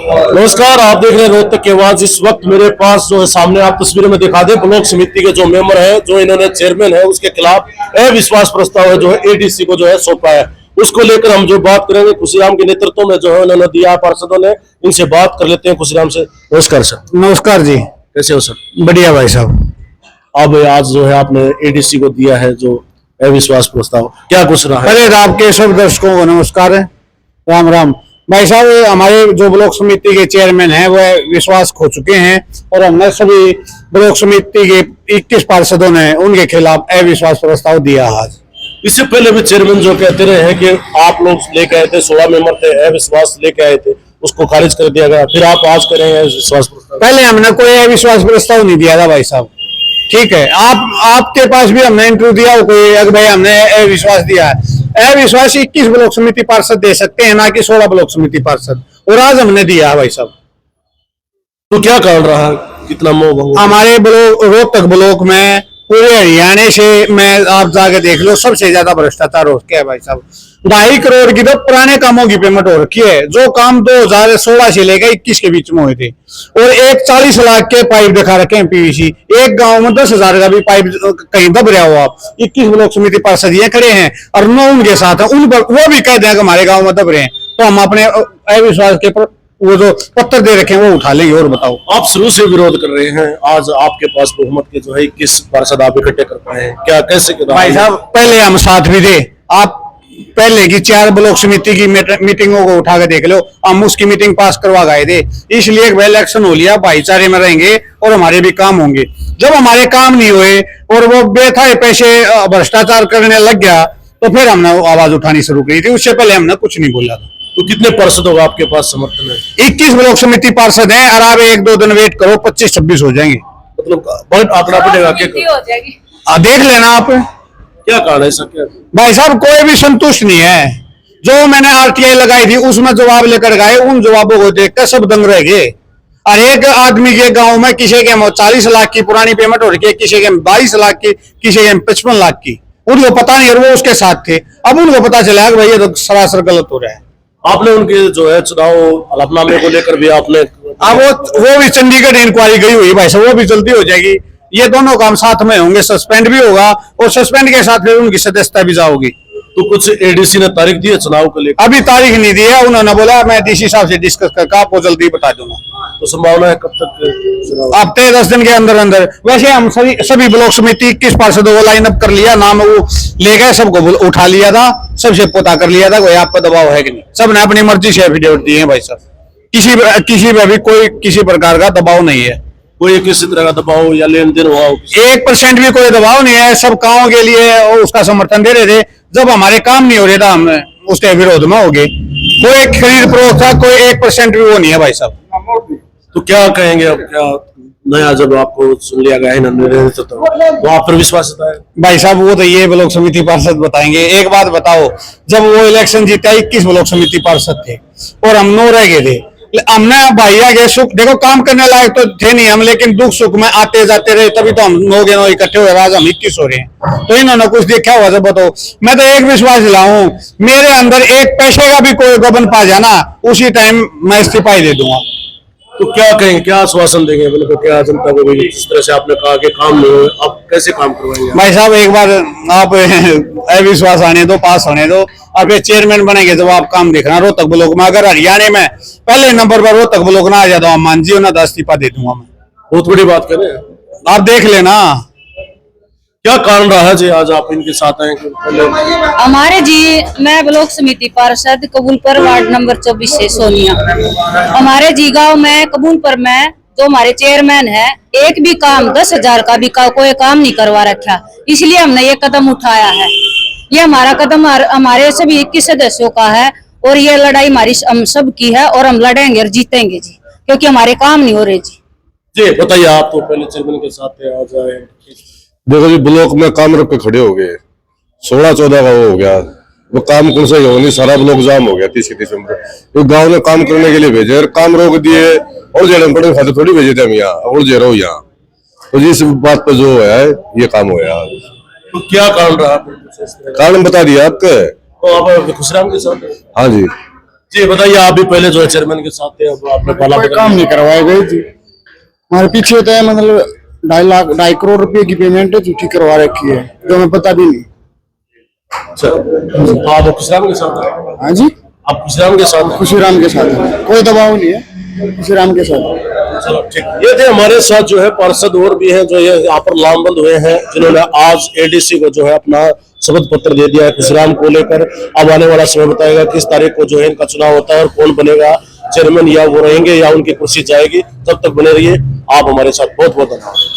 नमस्कार, आप देख रहे हैं रोहतक की आवाज। इस वक्त मेरे पास जो है सामने आप तस्वीरों में दिखा दे, ब्लॉक समिति के जो मेंबर है, जो इन्होंने चेयरमैन है, उसके खिलाफ अविश्वास प्रस्ताव है जो है एडीसी को जो है सौंपा है। उसको लेकर हम जो बात करेंगे, खुशीराम के नेतृत्व में जो है उन्होंने दिया पार्षदों ने, इनसे बात कर लेते हैं खुशीराम से। नमस्कार सर। नमस्कार जी। कैसे हो सर? बढ़िया भाई साहब। अब आज जो है आपने एडीसी को दिया है जो अविश्वास प्रस्ताव, क्या कुछ रहा है? पहले आपके सब दर्शकों को नमस्कार है, राम राम। भाई साहब, हमारे जो ब्लॉक समिति के चेयरमैन हैं वह विश्वास खो चुके हैं और हमने सभी ब्लॉक समिति के 21 पार्षदों ने उनके खिलाफ अविश्वास प्रस्ताव दिया आज। इससे पहले भी चेयरमैन जो कहते रहे हैं कि आप लोग लेके आए थे, 16 मेंबर थे, अविश्वास लेके आए थे, उसको खारिज कर दिया गया, फिर आप आज करेंगे अविश्वास प्रस्ताव। पहले हमने कोई अविश्वास प्रस्ताव नहीं दिया था भाई साहब, ठीक है। आपके पास भी हमने इंटरव्यू दिया कोई भाई हमने अविश्वास दिया है। अविश्वास 21 ब्लॉक समिति पार्षद दे सकते हैं, ना कि 16 ब्लॉक समिति पार्षद, और आज हमने दिया है भाई साहब। तो क्या कारण रहा कितना मोह? हमारे ब्लॉक रोहतक ब्लॉक में पूरे हरियाणा से मैं आप जाके देख लो, सबसे ज्यादा भ्रष्टाचार हो गया है भाई साहब। 2.5 करोड़ की तो पुराने कामों की पेमेंट हो रखी है, जो काम 2016 से लेकर 21 के बीच में हुए थे, और एक 40 लाख के पाइप दिखा रखे हैं पीवीसी। एक गांव में 10,000 का भी पाइप कहीं दब रहा हो। आप 21 ब्लॉक समिति पार्षद ये खड़े हैं और 9 उनके साथ है, उन पर वो भी कहते हैं कि हमारे गाँव में दब रहे हैं, तो हम अपने अविश्वास के वो जो पत्र दे रखे हैं वो उठा लेंगे। और बताओ, आप शुरू से विरोध कर रहे हैं, आज आपके पास बहुमत के जो है 21 पार्षद आप इकट्ठे कर पाए हैं, क्या कैसे? भाई साहब, पहले हम साथ भी थे। आप पहले की 4 ब्लॉक समिति की मीटिंगों को उठा के देख लो, हम उसकी मीटिंग पास करवा गए थे। इसलिए एक इलेक्शन हो लिया, भाईचारे में रहेंगे और हमारे भी काम होंगे। जब हमारे काम नहीं हुए और वो बेथा पैसे भ्रष्टाचार करने लग गया, तो फिर हमने आवाज उठानी शुरू की थी। उससे पहले हमने कुछ नहीं बोला था। तो कितने पार्षदों का आपके पास समर्थन है? 21 ब्लॉक समिति पार्षद हैं, और आप 1-2 दिन वेट करो, 25-26 हो जाएंगे। मतलब बहुत आंकड़ा पड़ेगा क्या? देख लेना आप। क्या कारण है ऐसा? क्या भाई साहब, कोई भी संतुष्ट नहीं है। जो मैंने आरटीआई लगाई थी उसमें जवाब लेकर गए, उन जवाबों को देखकर सब दंग रह गए। और एक आदमी के गांव में किसी के 40 लाख की पुरानी पेमेंट हो रही है, किसी के 22 लाख की, किसी के 55 लाख की। उनको पता नहीं और वो उसके साथ थे। अब उनको पता चला कि भाई ये तो सरासर गलत हो रहा है। आपने उनके जो है चुनाव हलफनामे को लेकर भी आपने अब वो भी चंडीगढ़ इंक्वायरी गई हुई भाई साहब, वो भी जल्दी हो जाएगी। ये दोनों काम साथ में होंगे, सस्पेंड भी होगा और सस्पेंड के साथ फिर उनकी सदस्यता भी जाओगी। तो कुछ एडीसी ने तारीख दी है चुनाव को लेकर? अभी तारीख नहीं दी है, उन्होंने बोला मैं डीसी साहब से डिस्कस करके आपको जल्दी बता दूंगा। तो संभावना है कब तक? हफ्ते 10 दिन के अंदर अंदर। वैसे हम सभी ब्लॉक समिति 21 पार्षदों को लाइन अप कर लिया, नाम वो ले गए, सबको उठा लिया था, सबसे पता कर लिया था कोई आप पर दबाव है कि नहीं। सबने अपनी मर्जी से एफिडेविट दिए हैं भाई साहब। किसी पे भी कोई किसी प्रकार का दबाव नहीं है। कोई किसी तरह का दबाव या लेन देन हुआ? 1% भी कोई दबाव नहीं है। सब कामों के लिए उसका समर्थन दे रहे थे। जब हमारे काम नहीं हो रहे था, हम उसके विरोध में हो गए। कोई खरीद फरोख्त था, कोई 1% भी वो नहीं है भाई साहब। तो क्या कहेंगे अब? क्या नया जब आपको सुन लिया गया है तो आप पर विश्वास है? भाई साहब, वो तो ये ब्लॉक समिति पार्षद बताएंगे। एक बात बताओ, जब वो इलेक्शन जीता 21 ब्लॉक समिति पार्षद थे और हम 9 रह गए थे। हमने भाई आगे सुख देखो, काम करने लायक तो थे नहीं हम, लेकिन दुख सुख में आते जाते रहे, तभी तो हम 9 इकट्ठे हुए। आज हम 21 हो रहे हैं, तो इन्होंने कुछ देखा हुआ जब बताओ। मैं तो एक विश्वास दिलाऊं, मेरे अंदर 1 पैसे का भी कोई गबन पा जाना, उसी टाइम मैं इस्तीफा ही दे दूंगा। तो क्या कहेंगे, क्या आश्वासन देंगे? मतलब क्या जनता को भी जिस तरह से आपने कहा कि काम नहीं हो, आप कैसे काम करवाएंगे? भाई साहब, एक बार आप अविश्वास आने दो, पास होने दो, और फिर चेयरमैन बनेंगे जब आप काम देखना। रोहतक ब्लॉक में अगर हरियाणा में पहले नंबर पर रोहतक ब्लॉक ना आ जाता, मान जी ना, 10 इस्तीफा दे दूंगा मैं। बहुत बड़ी बात करें, आप देख लेना। क्या कारण रहा है जी आज आप इनके साथ आए? हमारे जी, मैं ब्लॉक समिति पार्षद कबूलपुर वार्ड नंबर 24 से सोनिया। हमारे जी गांव में कबूलपुर में जो हमारे चेयरमैन है, एक भी काम 10,000 का भी कोई काम नहीं करवा रखा। इसलिए हमने ये कदम उठाया है। ये हमारा कदम हमारे सभी 21 सदस्यों का है, और ये लड़ाई हमारी हम सब की है, और हम लड़ेंगे और जीतेंगे जी, क्योंकि हमारे काम नहीं हो रहे जी। जी बताइए, आप तो पहले चेयरमैन के साथ आज आए। देखो जी, ब्लॉक में काम रख के खड़े हो गए, 16-14 का वो हो गया, वो काम कौन सा हो नहीं, सारा ब्लॉक जाम हो गया। 30 दिसंबर तो गांव ने काम करने के लिए भेजे, काम रोक दिए, और जेल पड़े खाते थोड़ी भेजे थे हम यहाँ, और जे रहो यहाँ। तो जिस बात पर जो है ये काम होया। तो क्या कारण रहा? कारण बता दिया आपके। तो आप खुशराम के साथ? हाँ जी। जी बताइए, आप भी पहले जो है चेयरमैन के साथ थे, अब आपने पाला कोई काम नहीं करवाए गए जी। हमारे पीछे तो है, मतलब 2.5 करोड़ रुपए की पेमेंट है झूठी करवा रखी है, जो हमें पता भी नहीं। अच्छा, तो आप खुशराम के साथ हैं? हाँ जी, आप खुशराम के साथ हैं? खुशीराम के साथ है, कोई दबाव नहीं है, खुशीराम के साथ है। चलो ठीक। ये थे हमारे साथ जो है पार्षद और भी हैं जो ये यहाँ पर लामबंद हुए हैं, जिन्होंने आज एडीसी को जो है अपना शपथ पत्र दे दिया है खुशराम को लेकर। अब आने वाला समय बताएगा किस तारीख को जो है इनका चुनाव होता है और कौन बनेगा चेयरमैन, या वो रहेंगे या उनकी कुर्सी जाएगी। तब तक बने रहिए आप हमारे साथ। बहुत बहुत धन्यवाद।